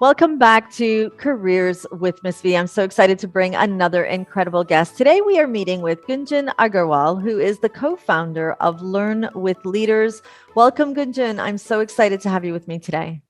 Welcome back to Careers with Miss V. I'm so excited to bring another incredible guest. Today we are meeting with Gunjan Aggarwal, who is the co-founder of Learn with Leaders. Welcome, Gunjan. I'm so excited to have you with me today.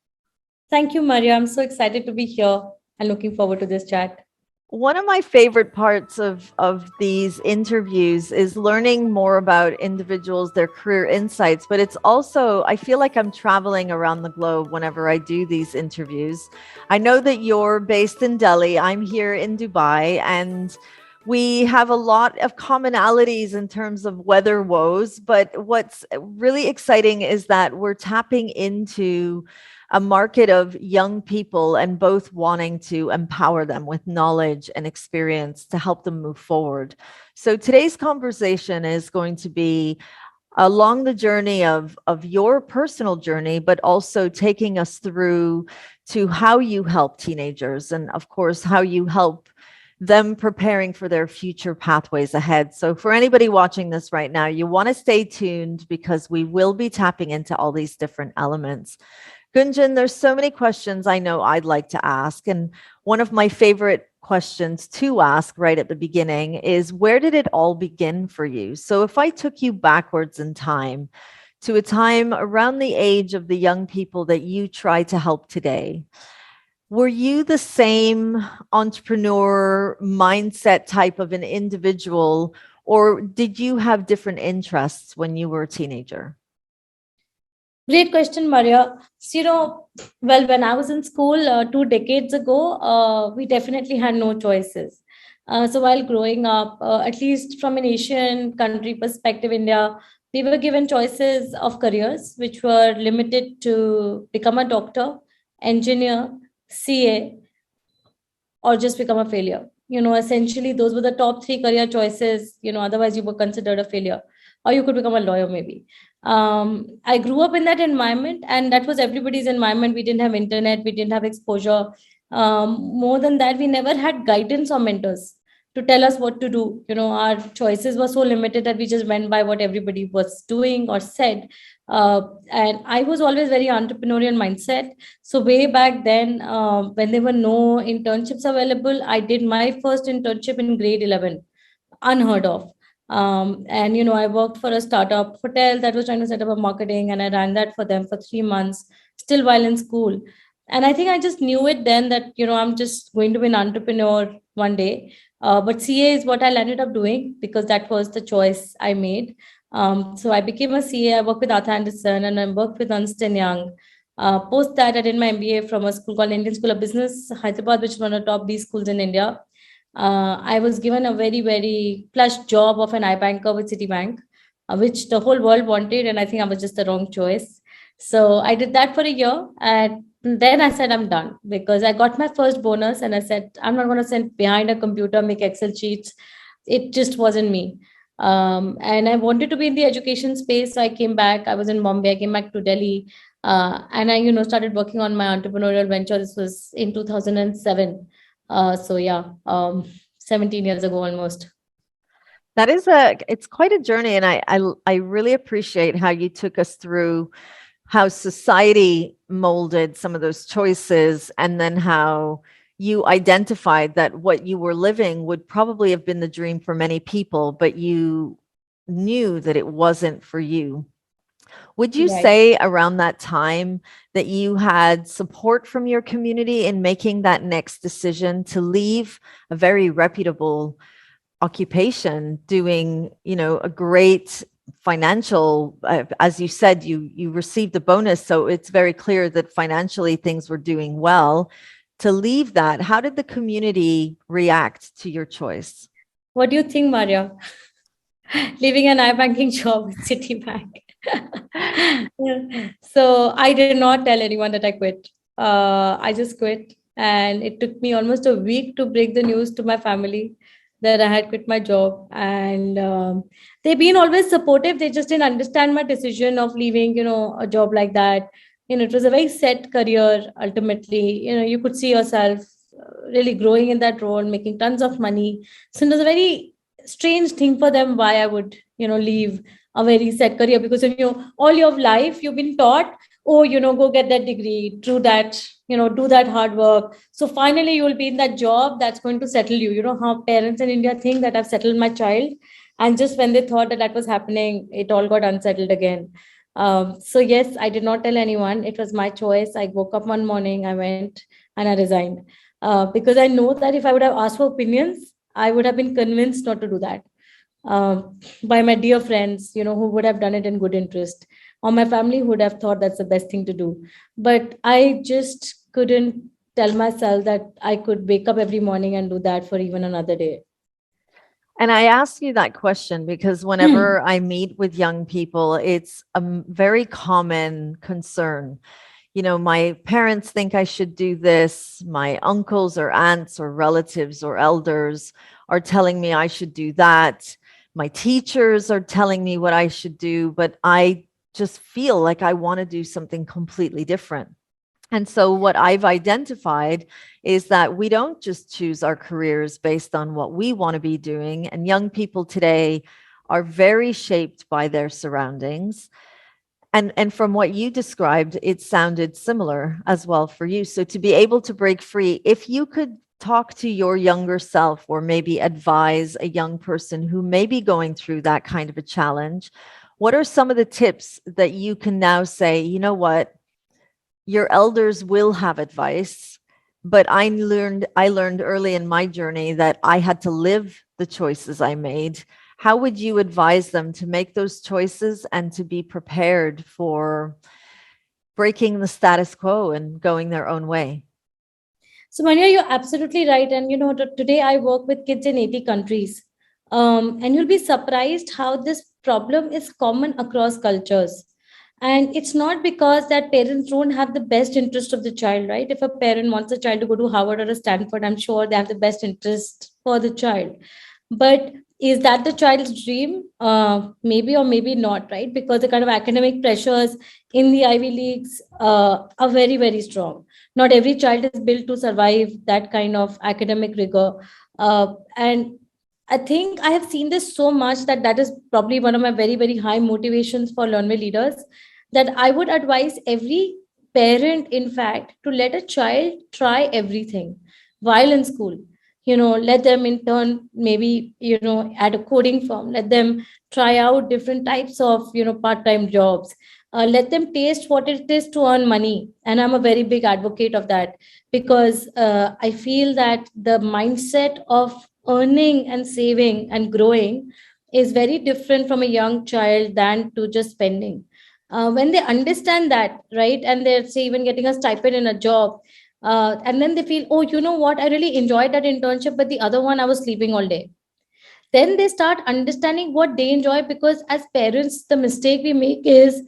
Thank you, Maria. I'm so excited to be here and looking forward to this chat. One of my favorite parts of these interviews is learning more about individuals, their career insights, but it's also, I feel like I'm traveling around the globe whenever I do these interviews. I know that you're based in Delhi, I'm here in Dubai, and we have a lot of commonalities in terms of weather woes, but what's really exciting is that we're tapping into a market of young people and both wanting to empower them with knowledge and experience to help them move forward. So today's conversation is going to be along the journey of your personal journey, but also taking us through to how you help teenagers and of course how you help them preparing for their future pathways ahead. So for anybody watching this right now, you want to stay tuned because we will be tapping into all these different elements. Gunjan, there's so many questions I know I'd like to ask. And one of my favorite questions to ask right at the beginning is, where did it all begin for you? So if I took you backwards in time to a time around the age of the young people that you try to help today, were you the same entrepreneur mindset type of an individual, or did you have different interests when you were a teenager? Great question, Maria. So, well, when I was in school 2 decades ago, we definitely had no choices. So while growing up, at least from an Asian country perspective, India, we were given choices of careers which were limited to become a doctor, engineer, CA, or just become a failure. Essentially, those were the top three career choices. Otherwise, you were considered a failure, or you could become a lawyer, maybe. I grew up in that environment, and that was everybody's environment. We didn't have internet, we didn't have exposure. More than that, we never had guidance or mentors to tell us what to do. Our choices were so limited that we just went by what everybody was doing or said. And I was always very entrepreneurial mindset. So way back then, when there were no internships available, I did my first internship in grade 11, unheard of. And I worked for a startup hotel that was trying to set up a marketing, and I ran that for them for 3 months, still while in school. And I think I just knew it then that I'm just going to be an entrepreneur one day. But CA is what I ended up doing because that was the choice I made. So I became a CA. I worked with Arthur Anderson and I worked with Ernst and Young. Post that, I did my MBA from a school called Indian School of Business, Hyderabad, which is one of the top B schools in India. I was given a very, very plush job of an iBanker with Citibank, which the whole world wanted. And I think I was just the wrong choice. So I did that for a year. And then I said, I'm done because I got my first bonus. And I said, I'm not going to sit behind a computer, make Excel sheets. It just wasn't me. And I wanted to be in the education space. So I came back. I was in Bombay. I came back to Delhi. And I, started working on my entrepreneurial venture. This was in 2007. So yeah, 17 years ago almost. That is it's quite a journey. And I really appreciate how you took us through how society molded some of those choices and then how you identified that what you were living would probably have been the dream for many people, but you knew that it wasn't for you. Would you Right. say around that time that you had support from your community in making that next decision to leave a very reputable occupation doing, a great financial, as you said, you received a bonus, so it's very clear that financially things were doing well. To leave that, how did the community react to your choice? What do you think, Maria? Leaving an iBanking job with Citibank. So I did not tell anyone that I quit. I just quit. And it took me almost a week to break the news to my family that I had quit my job. And they've been always supportive. They just didn't understand my decision of leaving, a job like that. It was a very set career ultimately. You could see yourself really growing in that role, making tons of money. So it was a very strange thing for them why I would, leave a very set career, because all your life you've been taught oh, go get that degree, do that, do that hard work. So finally you will be in that job that's going to settle you. You know how parents in India think that I've settled my child. And just when they thought that that was happening, it all got unsettled again. So yes, I did not tell anyone. It was my choice. I woke up one morning, I went and I resigned. Because I know that if I would have asked for opinions, I would have been convinced not to do that, by my dear friends, who would have done it in good interest, or my family who would have thought that's the best thing to do. But I just couldn't tell myself that I could wake up every morning and do that for even another day. And I ask you that question because whenever I meet with young people, it's a very common concern. You know, my parents think I should do this. My uncles or aunts or relatives or elders are telling me I should do that. My teachers are telling me what I should do, but I just feel like I want to do something completely different. And so, what I've identified is that we don't just choose our careers based on what we want to be doing. And young people today are very shaped by their surroundings. And from what you described, it sounded similar as well for you. So, to be able to break free, if you could talk to your younger self or maybe advise a young person who may be going through that kind of a challenge, what are some of the tips that you can now say, you know what? Your elders will have advice, but I learned early in my journey that I had to live the choices I made. How would you advise them to make those choices and to be prepared for breaking the status quo and going their own way? So, Manya, you're absolutely right. And today I work with kids in 80 countries. And you'll be surprised how this problem is common across cultures. And it's not because that parents don't have the best interest of the child, right? If a parent wants a child to go to Harvard or a Stanford, I'm sure they have the best interest for the child. But is that the child's dream? Maybe or maybe not, right? Because the kind of academic pressures in the Ivy Leagues are very, very strong. Not every child is built to survive that kind of academic rigor. And I think I have seen this so much that that is probably one of my very, very high motivations for Learnway leaders, that I would advise every parent, in fact, to let a child try everything while in school. Let them intern, maybe, at a coding firm, let them try out different types of, part-time jobs. Let them taste what it is to earn money. And I'm a very big advocate of that, because I feel that the mindset of earning and saving and growing is very different from a young child than to just spending. When they understand that, right, and they're, say, even getting a stipend in a job, and then they feel, oh, you know what, I really enjoyed that internship, but the other one I was sleeping all day. Then they start understanding what they enjoy, because as parents, the mistake we make is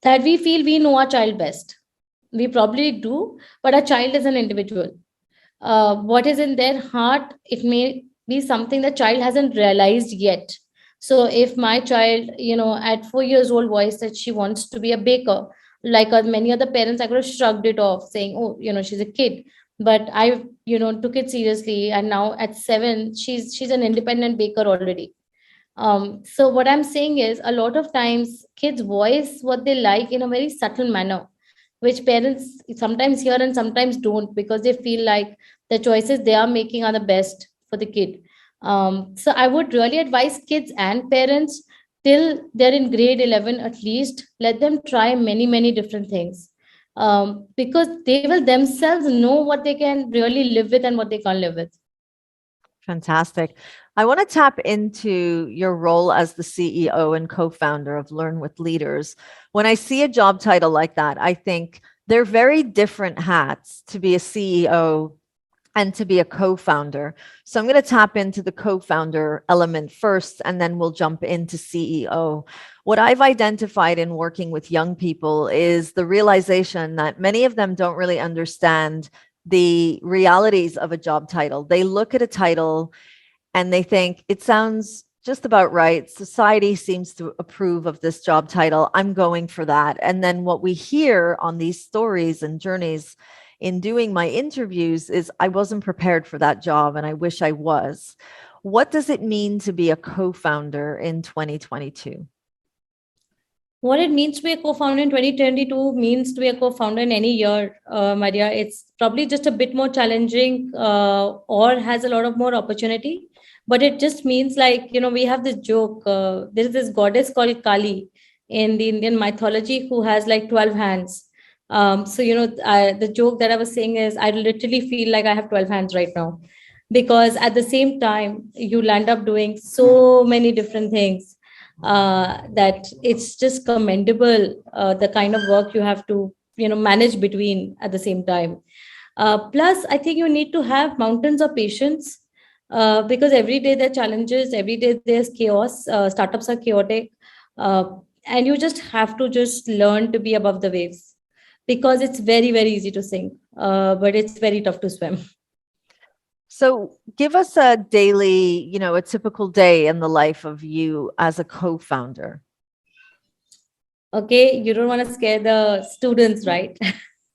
that we feel we know our child best. We probably do, but our child is an individual. What is in their heart, it may be something the child hasn't realized yet. So if my child, at 4 years old, voiced that she wants to be a baker, like many other parents, I could have shrugged it off, saying, oh, she's a kid. But I, took it seriously, and now at 7, she's an independent baker already. So what I'm saying is, a lot of times kids voice what they like in a very subtle manner, which parents sometimes hear and sometimes don't, because they feel like the choices they are making are the best for the kid. So I would really advise kids and parents, till they're in grade 11 at least, let them try many, many different things. Because they will themselves know what they can really live with and what they can't live with. Fantastic. I want to tap into your role as the CEO and co-founder of Learn with Leaders. When I see a job title like that, I think they're very different hats to be a CEO and to be a co-founder. So I'm going to tap into the co-founder element first, and then we'll jump into CEO. What I've identified in working with young people is the realization that many of them don't really understand the realities of a job title. They look at a title and they think it sounds just about right. Society seems to approve of this job title. I'm going for that. And then what we hear on these stories and journeys in doing my interviews is, I wasn't prepared for that job and I wish I was. What does it mean to be a co-founder in 2022? What it means to be a co-founder in 2022 means to be a co-founder in any year, Maria. It's probably just a bit more challenging, or has a lot of more opportunity. But it just means, like, we have this joke. There is this goddess called Kali in the Indian mythology who has like 12 hands. So, the joke that I was saying is I literally feel like I have 12 hands right now, because at the same time, you'll end up doing so many different things, that it's just commendable, the kind of work you have to manage between at the same time. Plus, I think you need to have mountains of patience, because every day there are challenges, every day there's chaos. Startups are chaotic, uh, and you just have to just learn to be above the waves, because it's very, very easy to sink, but it's very tough to swim. So give us a daily, a typical day in the life of you as a co-founder. Okay, you don't want to scare the students, right?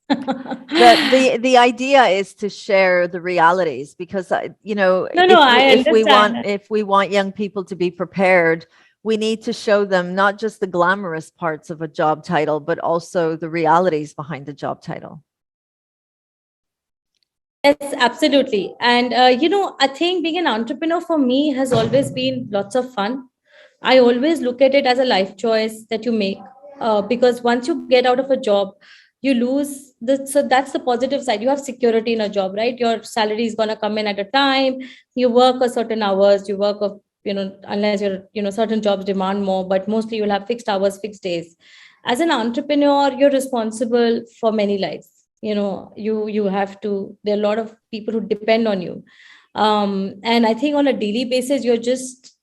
The idea is to share the realities, because No, I understand. if we want young people to be prepared, we need to show them not just the glamorous parts of a job title, but also the realities behind the job title. Yes, absolutely. And, I think being an entrepreneur for me has always been lots of fun. I always look at it as a life choice that you make, because once you get out of a job, you lose the, so that's the positive side. You have security in a job, right? Your salary is going to come in at a time. You work a certain hours, you work of, unless certain jobs demand more, but mostly you'll have fixed hours, fixed days. As an entrepreneur, you're responsible for many lives. You have to, there are a lot of people who depend on you. And I think on a daily basis, you're just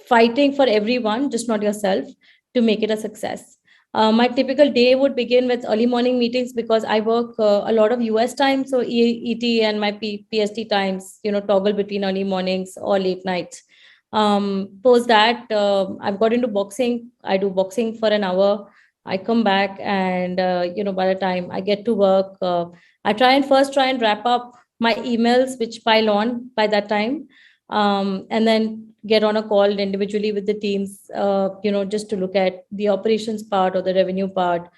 fighting for everyone, just not yourself, to make it a success. My typical day would begin with early morning meetings, because I work a lot of US time, so ET and my PST times, toggle between early mornings or late nights. Post that, I've got into boxing. I do boxing for an hour. I come back, and by the time I get to work, I try and wrap up my emails, which pile on by that time, and then get on a call individually with the teams, just to look at the operations part or the revenue part.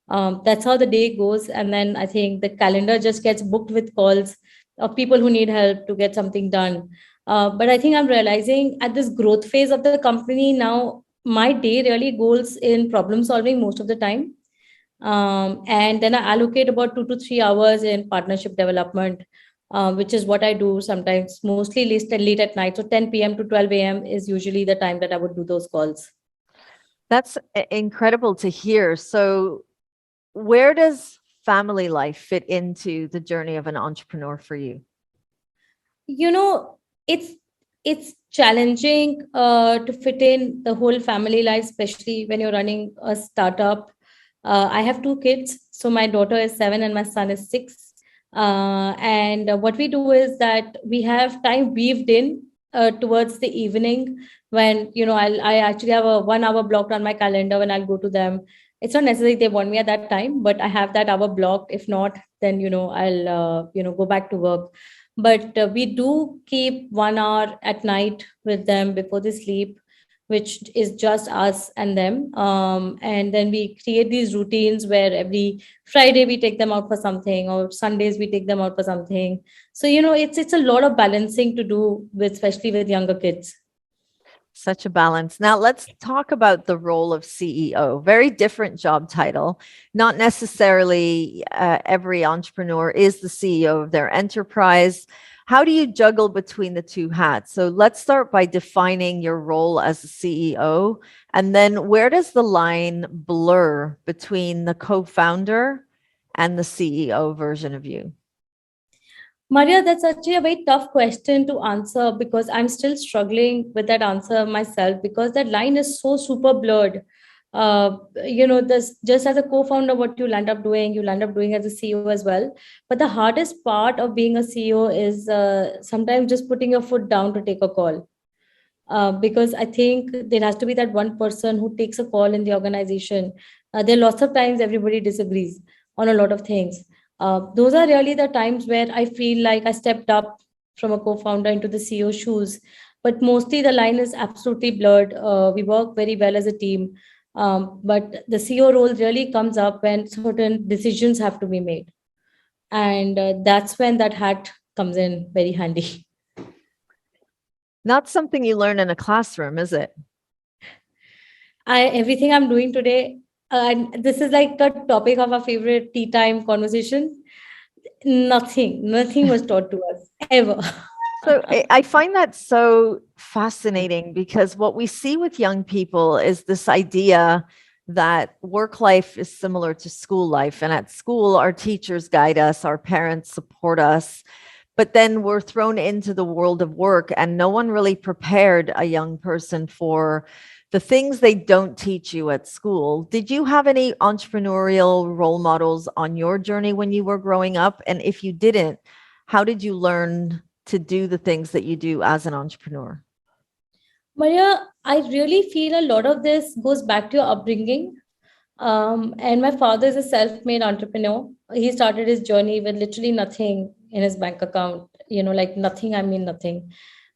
That's how the day goes. And then I think the calendar just gets booked with calls of people who need help to get something done. But I think I'm realizing at this growth phase of the company now, my day really goes in problem solving most of the time. And then I allocate about 2 to 3 hours in partnership development, which is what I do sometimes, mostly late at night. So 10 p.m. to 12 a.m. is usually the time that I would do those calls. That's incredible to hear. So where does family life fit into the journey of an entrepreneur for you? It's challenging to fit in the whole family life, especially when you're running a startup. I have 2 kids. So my daughter is 7 and my son is 6. And what we do is that we have time weaved in towards the evening, when I actually have a 1 hour blocked on my calendar when I'll go to them. It's not necessarily they want me at that time, but I have that hour blocked. If not, then I'll go back to work. But we do keep 1 hour at night with them before they sleep, which is just us and them. And then we create these routines where every Friday we take them out for something, or Sundays we take them out for something. So it's a lot of balancing to do with, especially with younger kids. Such a balance. Now let's talk about the role of CEO. Very different job title. Not necessarily every entrepreneur is the CEO of their enterprise. How do you juggle between the two hats? So let's start by defining your role as a CEO. And then where does the line blur between the co-founder and the CEO version of you? Maria, that's actually a very tough question to answer, because I'm still struggling with that answer myself, because that line is so super blurred. This, just as a co-founder, what you'll end up doing as a CEO as well. But the hardest part of being a CEO is sometimes just putting your foot down to take a call. Because I think there has to be that one person who takes a call in the organization. There are lots of times everybody disagrees on a lot of things. Those are really the times where I feel like I stepped up from a co-founder into the CEO shoes. But mostly the line is absolutely blurred. We work very well as a team. But the CEO role really comes up when certain decisions have to be made. And that's when that hat comes in very handy. Not something you learn in a classroom, is it? Everything I'm doing today, and this is like a topic of our favorite tea time conversation. Nothing was taught to us ever. So I find that so fascinating because what we see with young people is this idea that work life is similar to school life. And at school, our teachers guide us, our parents support us. But then we're thrown into the world of work, and no one really prepared a young person for the things they don't teach you at school. Did you have any entrepreneurial role models on your journey when you were growing up? And if you didn't, how did you learn to do the things that you do as an entrepreneur? Maria, I really feel a lot of this goes back to your upbringing. And my father is a self-made entrepreneur. He started his journey with literally nothing in his bank account, like nothing, I mean nothing.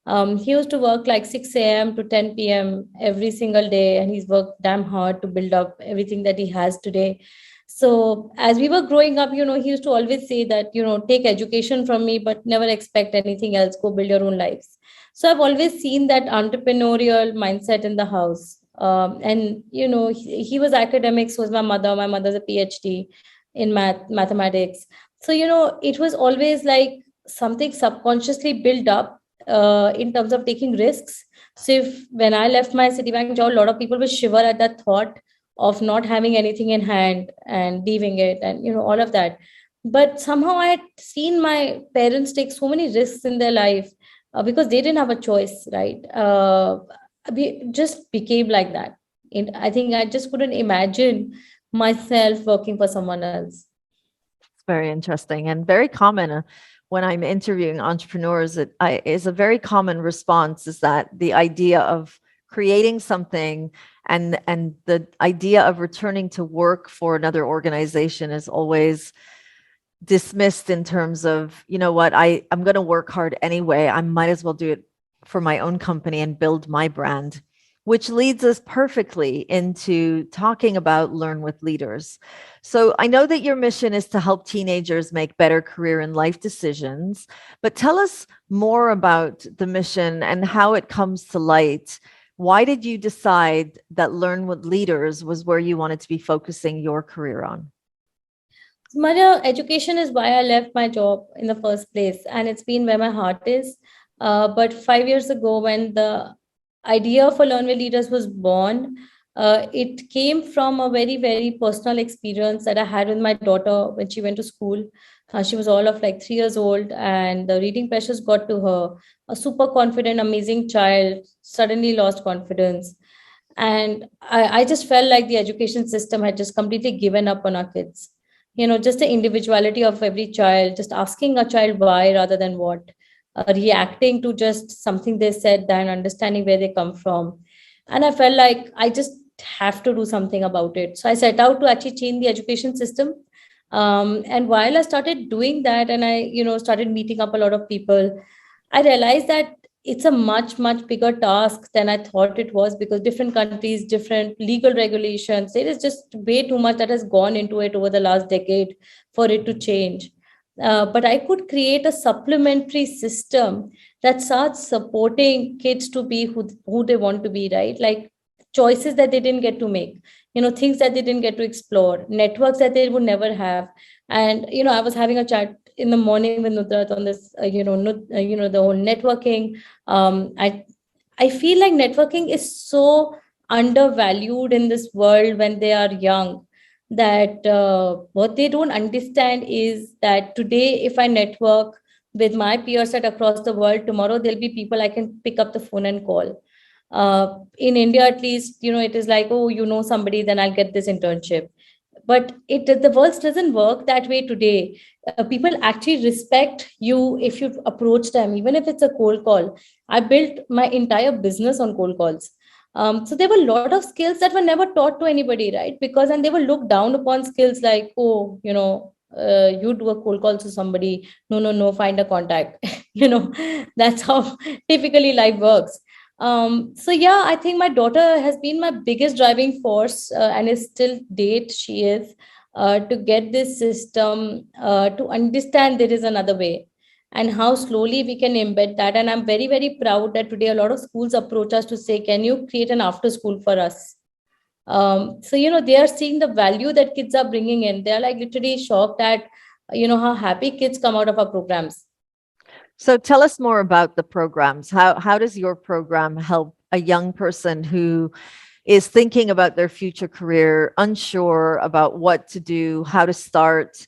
He used to work like 6 a.m. to 10 p.m. every single day, and he's worked damn hard to build up everything that he has today. So, as we were growing up, he used to always say that, take education from me, but never expect anything else. Go build your own lives. So, I've always seen that entrepreneurial mindset in the house. And, he was academics, was my mother. My mother's a PhD in mathematics. So, it was always like something subconsciously built up in terms of taking risks. So if when I left my Citibank job, a lot of people will shiver at that thought of not having anything in hand and leaving it, and all of that. But somehow I had seen my parents take so many risks in their life because they didn't have a choice, right? We just became like that. And I think I just couldn't imagine myself working for someone else. It's very interesting and very common. When I'm interviewing entrepreneurs, it is a very common response is that the idea of creating something and the idea of returning to work for another organization is always dismissed in terms of, you know what, I'm going to work hard anyway. I might as well do it for my own company and build my brand, which leads us perfectly into talking about Learn with Leaders. So I know that your mission is to help teenagers make better career and life decisions, but tell us more about the mission and how it comes to light. Why did you decide that Learn with Leaders was where you wanted to be focusing your career on? Maria, education is why I left my job in the first place, and it's been where my heart is. But 5 years ago, when the idea for Learn with Leaders was born, it came from a very, very personal experience that I had with my daughter when she went to school. She was all of like 3 years old, and the reading pressures got to her. A super confident, amazing child suddenly lost confidence. And I just felt like the education system had just completely given up on our kids. Just the individuality of every child, just asking a child why rather than what, reacting to just something they said than understanding where they come from. And I felt like I just have to do something about it. So I set out to actually change the education system. And while I started doing that, and I started meeting up a lot of people, I realized that it's a much, much bigger task than I thought it was, because different countries, different legal regulations, there is just way too much that has gone into it over the last decade for it to change. But I could create a supplementary system that starts supporting kids to be who they want to be, right? Like choices that they didn't get to make, things that they didn't get to explore, networks that they would never have. And, I was having a chat in the morning with Nutrat on this, the whole networking. I feel like networking is so undervalued in this world when they are young, that what they don't understand is that today, if I network with my peers set across the world, tomorrow there'll be people I can pick up the phone and call. In India, at least, it is like, oh, somebody, then I'll get this internship. But the world doesn't work that way today. People actually respect you if you approach them, even if it's a cold call. I built my entire business on cold calls. So there were a lot of skills that were never taught to anybody, right? Because and they were looked down upon skills like, oh, you do a cold call to somebody. No, no, no, find a contact. That's how typically life works. So yeah, I think my daughter has been my biggest driving force, and is still date she is, to get this system, to understand there is another way, and how slowly we can embed that. And I'm very, very proud that today a lot of schools approach us to say, can you create an after school for us? So they are seeing the value that kids are bringing in. They are like literally shocked at how happy kids come out of our programs. So tell us more about the programs. How does your program help a young person who is thinking about their future career, unsure about what to do, how to start?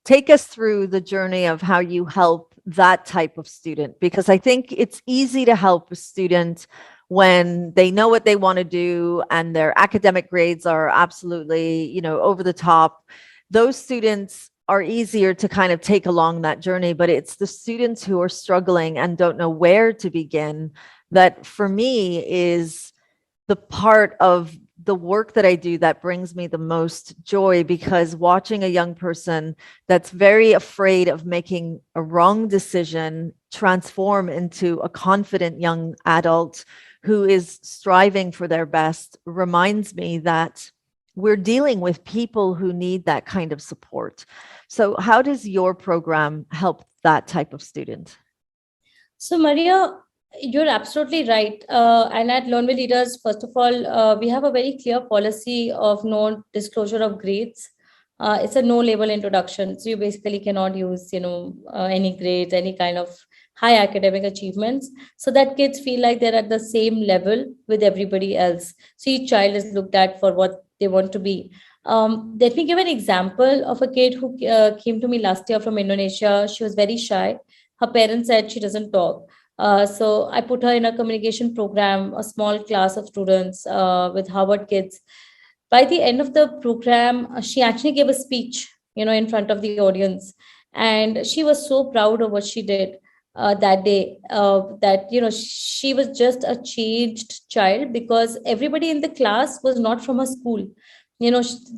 Take us through the journey of how you help that type of student, because I think it's easy to help a student when they know what they want to do and their academic grades are absolutely, over the top. Those students are easier to kind of take along that journey, but it's the students who are struggling and don't know where to begin that, for me, is the part of the work that I do that brings me the most joy, because watching a young person that's very afraid of making a wrong decision transform into a confident young adult who is striving for their best reminds me that we're dealing with people who need that kind of support. So how does your program help that type of student? So, Maria, you're absolutely right. And at Longview Leaders, first of all, we have a very clear policy of no disclosure of grades. It's a no label introduction. So you basically cannot use, any grades, any kind of high academic achievements, so that kids feel like they're at the same level with everybody else. So each child is looked at for what they want to be. Let me give an example of a kid who came to me last year from Indonesia. She was very shy. Her parents said she doesn't talk. So I put her in a communication program, a small class of students with Harvard kids. By the end of the program, she actually gave a speech, in front of the audience, and she was so proud of what she did that day. That she was just a changed child, because everybody in the class was not from her school.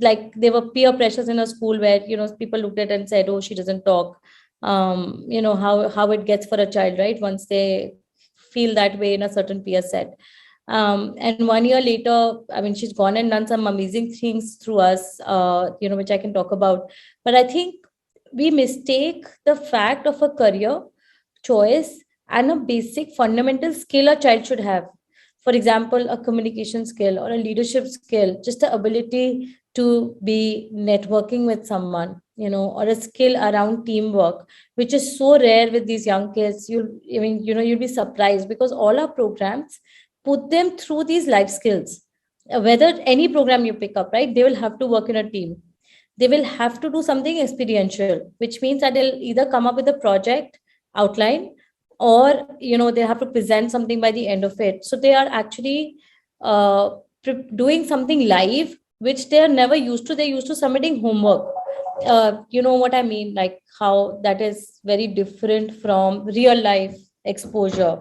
Like there were peer pressures in her school where people looked at it and said, "Oh, she doesn't talk." How it gets for a child, right? Once they feel that way in a certain peer set. And 1 year later, I mean, she's gone and done some amazing things through us, which I can talk about. But I think we mistake the fact of a career choice and a basic fundamental skill a child should have. For example, a communication skill or a leadership skill, just the ability to be networking with someone, or a skill around teamwork, which is so rare with these young kids. You'll be surprised, because all our programs put them through these life skills. Whether any program you pick up, right, they will have to work in a team. They will have to do something experiential, which means that they'll either come up with a project outline, or they have to present something by the end of it. So they are actually doing something live, which they are never used to. They're used to submitting homework. You know what I mean? Like how that is very different from real life exposure.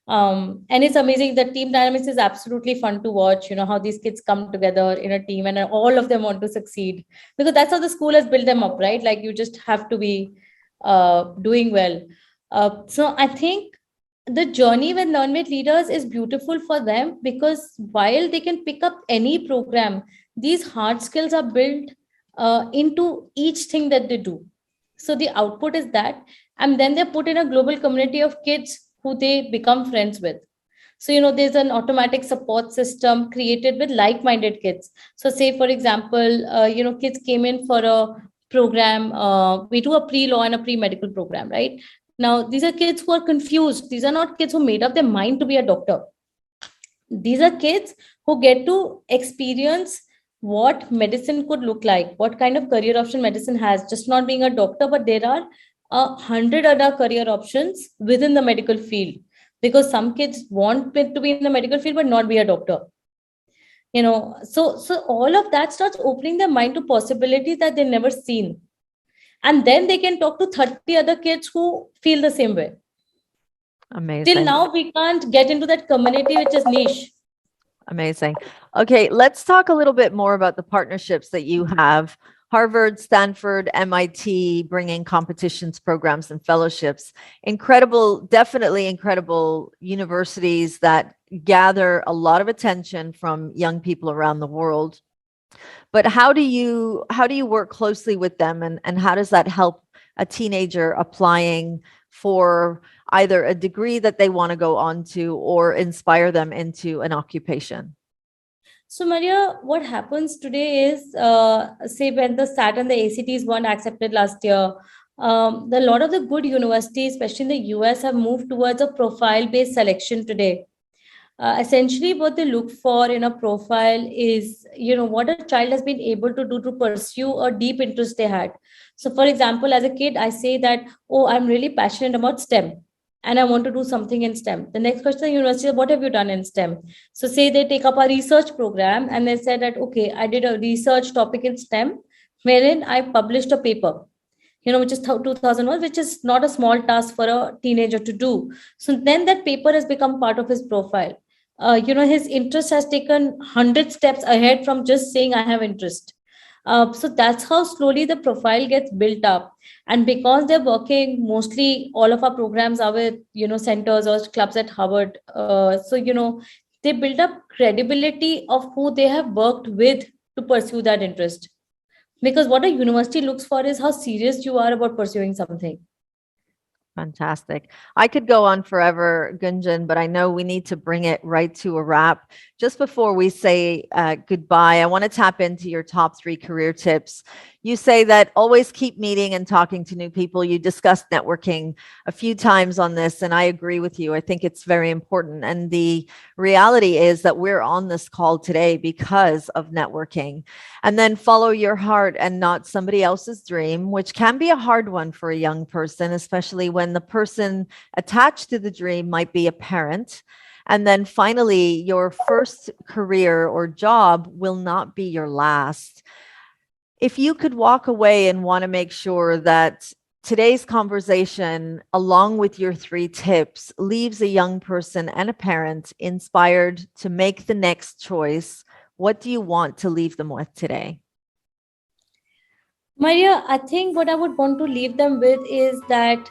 And it's amazing. The team dynamics is absolutely fun to watch. How these kids come together in a team, and all of them want to succeed, because that's how the school has built them up, right? Like you just have to be doing well. So I think the journey with Learn with Leaders is beautiful for them, because while they can pick up any program, these hard skills are built into each thing that they do. So the output is that, and then they're put in a global community of kids who they become friends with. So there's an automatic support system created with like-minded kids. So say for example, kids came in for a program. We do a pre-law and a pre-medical program, right? Now these are kids who are confused. These are not kids who made up their mind to be a doctor. These are kids who get to experience what medicine could look like, what kind of career option medicine has, just not being a doctor, but there are 100 other career options within the medical field, because some kids want to be in the medical field but not be a doctor. So all of that starts opening their mind to possibilities that they've never seen, and then they can talk to 30 other kids who feel the same way. Amazing. Till now we can't get into that community which is niche. Amazing. Okay, let's talk a little bit more about the partnerships that you have. Harvard, Stanford, MIT, bringing competitions, programs, and fellowships. Incredible, definitely incredible universities that gather a lot of attention from young people around the world. But how do you work closely with them, and how does that help a teenager applying for either a degree that they want to go on to or inspire them into an occupation? So, Maria, what happens today is, say, when the SAT and the ACTs weren't accepted last year, a lot of the good universities, especially in the US, have moved towards a profile-based selection today. Essentially, what they look for in a profile is, what a child has been able to do to pursue a deep interest they had. So, for example, as a kid, I say that, oh, I'm really passionate about STEM and I want to do something in STEM. The next question in university is, what have you done in STEM? So say they take up a research program and they said that, okay, I did a research topic in STEM, wherein I published a paper, which is 2001, which is not a small task for a teenager to do. So then that paper has become part of his profile. His interest has taken 100 steps ahead from just saying, I have interest. So that's how slowly the profile gets built up. And because they're working, mostly all of our programs are with, centers or clubs at Harvard. They build up credibility of who they have worked with to pursue that interest. Because what a university looks for is how serious you are about pursuing something. Fantastic. I could go on forever, Gunjan, but I know we need to bring it right to a wrap. Just before we say goodbye, I want to tap into your top 3 career tips. You say that always keep meeting and talking to new people. You discussed networking a few times on this, and I agree with you. I think it's very important. And the reality is that we're on this call today because of networking. And then follow your heart and not somebody else's dream, which can be a hard one for a young person, especially when the person attached to the dream might be a parent. And then finally, your first career or job will not be your last. If you could walk away and want to make sure that today's conversation, along with your 3 tips, leaves a young person and a parent inspired to make the next choice, what do you want to leave them with today? Maria, I think what I would want to leave them with is that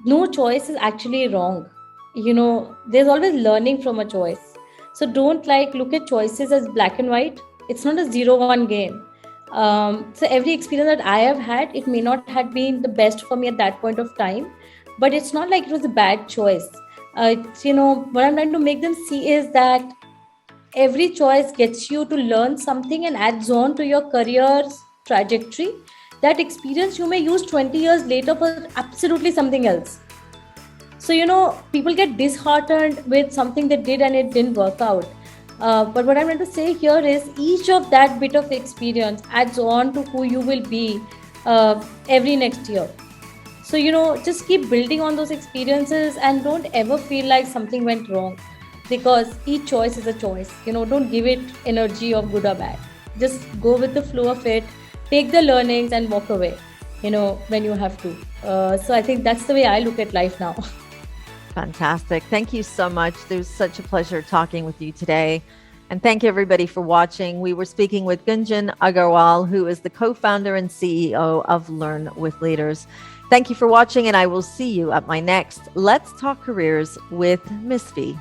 no choice is actually wrong. There's always learning from a choice. So don't look at choices as black and white. It's not a 0-1 game. So every experience that I have had, it may not have been the best for me at that point of time, but it's not like it was a bad choice. What I'm trying to make them see is that every choice gets you to learn something and adds on to your career's trajectory. That experience you may use 20 years later for absolutely something else. So, people get disheartened with something they did and it didn't work out. But what I'm trying to say here is each of that bit of experience adds on to who you will be every next year. So, just keep building on those experiences and don't ever feel like something went wrong, because each choice is a choice. Don't give it energy of good or bad. Just go with the flow of it, take the learnings and walk away, when you have to. So I think that's the way I look at life now. Fantastic. Thank you so much. It was such a pleasure talking with you today. And thank you everybody for watching. We were speaking with Gunjan Aggarwal, who is the co-founder and CEO of Learn with Leaders. Thank you for watching, and I will see you at my next Let's Talk Careers with Miss V.